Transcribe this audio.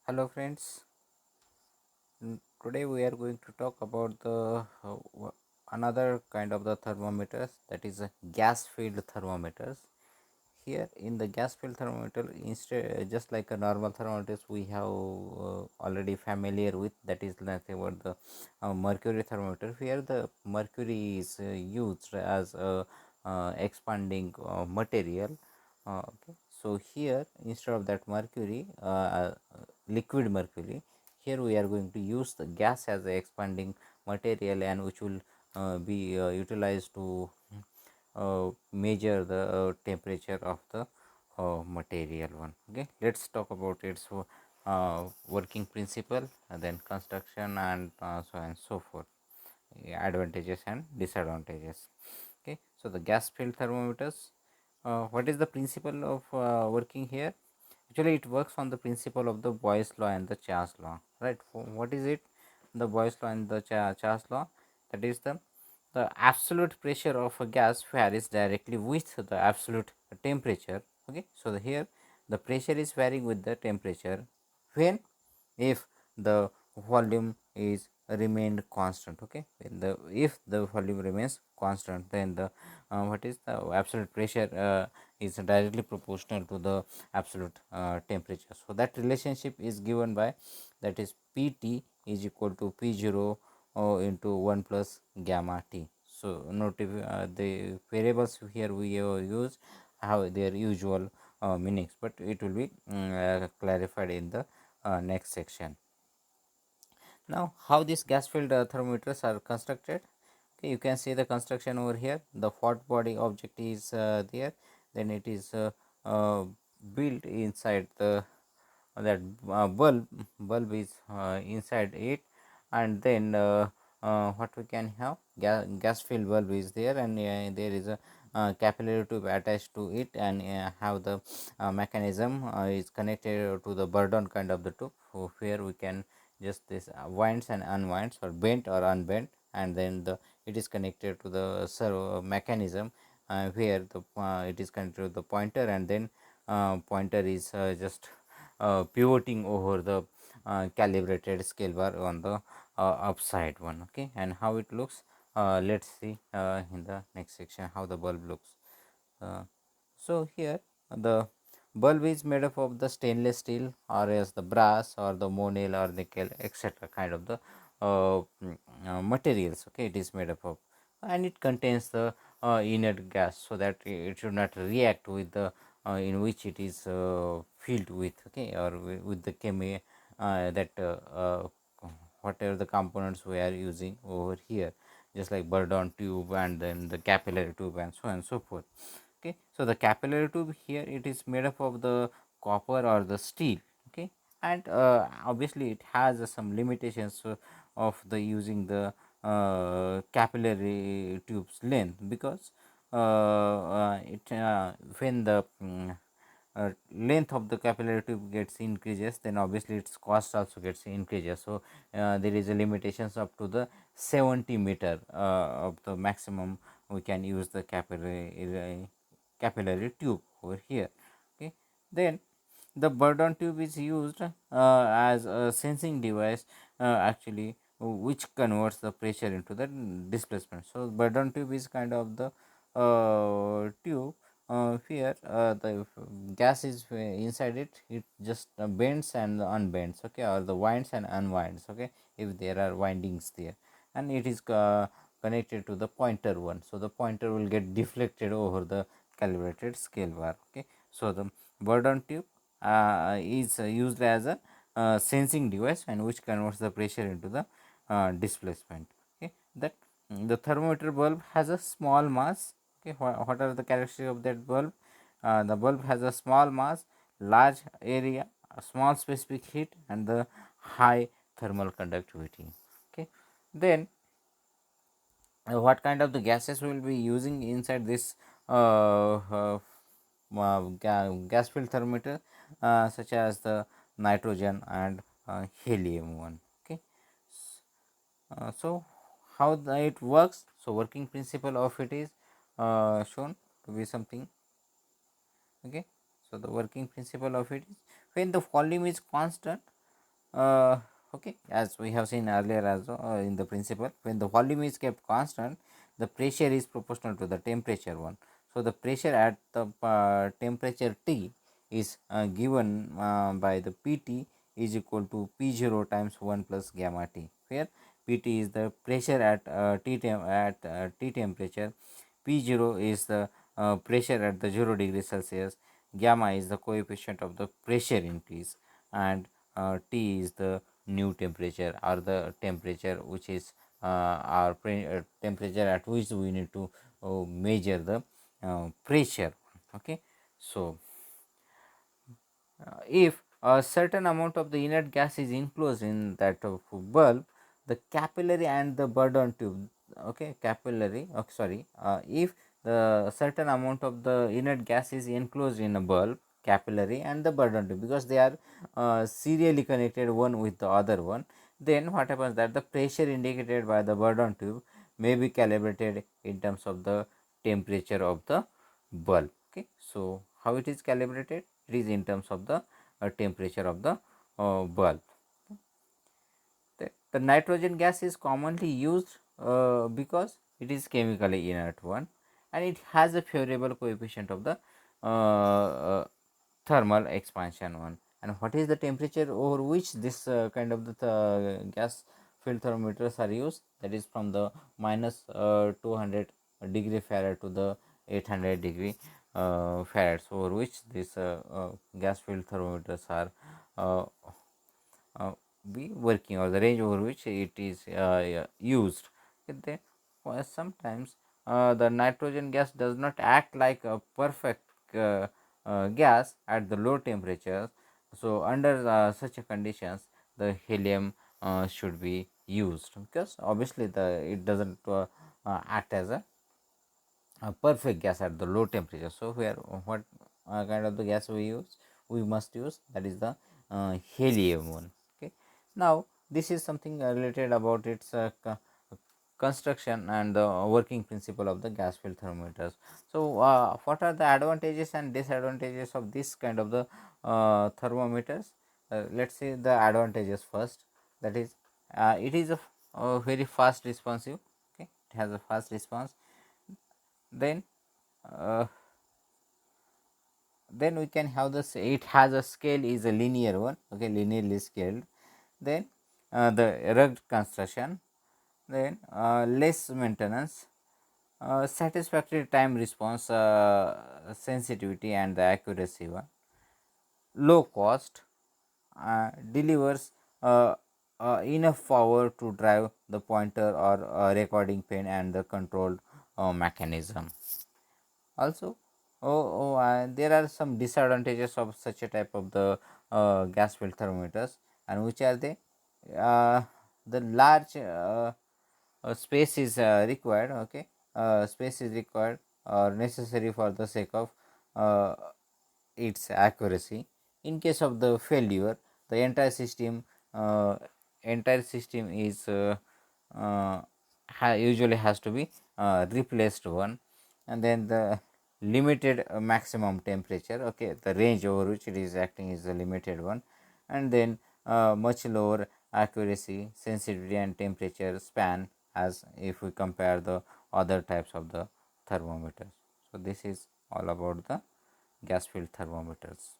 Hello friends. Today we are going to talk about the another kind of the thermometers, that is gas filled thermometers. Here in the gas filled thermometer, instead just like a normal thermometers we have already familiar with, that is nothing but the mercury thermometer. Here the mercury is used as a expanding material. Okay, so here instead of that mercury, liquid mercury, here we are going to use the gas as a expanding material, and which will be utilized to measure the temperature of the material one. Okay, let's talk about its working principle, and then construction, and so on and so forth, advantages and disadvantages. Okay, so the gas filled thermometers, what is the principle of working here? Actually it works on the principle of the Boyle's law and the Charles law, right? What is it? The Boyle's law and the Charles law, that is the absolute pressure of a gas varies directly with the absolute temperature. Okay, so here the pressure is varying with the temperature when, if the volume is remained constant. Okay, when the if the volume remains constant, then the what is the absolute pressure is directly proportional to the absolute temperature. So that relationship is given by, that is Pt is equal to P0 into 1 plus gamma t. So note the variables here we use have their usual meanings, but it will be clarified in the next section. Now how these gas filled thermometers are constructed? Okay, you can see the construction over here. The hot body object is there, then it is built inside the that bulb is inside it, and then what we can have, gas filled bulb is there, and there is a capillary tube attached to it, and have the mechanism is connected to the Bourdon kind of the tube. So here we can just this winds and unwinds, or bent or unbent, and then the it is connected to the servo mechanism, where the it is connected to the pointer, and then pointer is just pivoting over the calibrated scale bar on the upside one. Okay, and how it looks, let's see in the next section how the bulb looks. uh, so here the bulb is made up of the stainless steel, or as the brass, or the monel, or nickel, etc. kind of the materials. Okay, it is made up of, and it contains the inert gas, so that it should not react with the in which it is filled with. Okay, or with the that whatever the components we are using over here, just like Bourdon tube, and then the capillary tube, and so on and so forth. Okay, so the capillary tube here, it is made up of the copper or the steel. Okay, and obviously it has some limitations of the using the capillary tube's length, because it when the length of the capillary tube gets increases, then obviously its cost also gets increases. So there is a limitations up to the 70 meter of the maximum we can use the capillary tube over here. Okay, then the Bourdon tube is used as a sensing device, actually, which converts the pressure into the displacement. So Bourdon tube is kind of the tube. Here the gas is inside it, it just bends and unbends. Okay, or the winds and unwinds. Okay, if there are windings there, and it is connected to the pointer one, so the pointer will get deflected over the calibrated scale bar. Okay, so the Bourdon tube is used as a sensing device, and which converts the pressure into the displacement. Okay, that the thermometer bulb has a small mass. Okay, what are the characteristics of that bulb? The bulb has a small mass, large area, a small specific heat, and the high thermal conductivity. Okay, then what kind of the gases we will be using inside this gas filled thermometer, such as the nitrogen and helium one. Okay, so how it works? So working principle of it is shown to be something. Okay, so the working principle of it is, when the volume is constant, Okay, as we have seen earlier as in the principle, when the volume is kept constant, the pressure is proportional to the temperature one. So the pressure at the temperature T is given by the Pt is equal to P0 times 1 plus gamma T, where Pt is the pressure at T temperature, P0 is the pressure at the 0 degree Celsius, gamma is the coefficient of the pressure increase, and T is the new temperature or the temperature which is our temperature at which we need to measure the pressure. Okay, so if a certain amount of the inert gas is enclosed in that of bulb, the capillary and the Bourdon tube, okay, capillary, okay, sorry, if the certain amount of the inert gas is enclosed in a bulb, capillary and the Bourdon tube, because they are serially connected one with the other one, then what happens that the pressure indicated by the Bourdon tube may be calibrated in terms of the temperature of the bulb. Okay, so how it is calibrated? It is in terms of the temperature of the bulb. The nitrogen gas is commonly used because it is chemically inert one, and it has a favorable coefficient of the thermal expansion one. And what is the temperature over which this kind of the gas field thermometers are used? That is from the minus 200 degree Farad to the 800 degree Farad, over which this gas field thermometers are uh, be working, or the range over which it is used. Then sometimes the nitrogen gas does not act like a perfect gas at the low temperatures. So under such a conditions, the helium should be used, because obviously the it doesn't act as a perfect gas at the low temperature. So where what kind of the gas we must use, that is the helium one. Okay, now this is something related about its construction and the working principle of the gas field thermometers. So what are the advantages and disadvantages of this kind of the thermometers? Let's see the advantages first. That is, it is a very fast responsive. Okay, it has a fast response. Then uh, then we can have this, it has a scale is a linear one, okay, linearly scaled. Then the rugged construction, then less maintenance, satisfactory time response, sensitivity and the accuracy one, low cost, delivers enough power to drive the pointer or recording pen and the control mechanism. Also, there are some disadvantages of such a type of the gas field thermometers, and which are they? Uh, the large space is required. Okay, space is required or necessary for the sake of uh, its accuracy. In case of the failure, the entire system is usually has to be replaced one. And then the limited maximum temperature, okay, the range over which it is acting is a limited one. And then much lower accuracy, sensitivity and temperature span as if we compare the other types of the thermometers. So this is all about the gas field thermometers.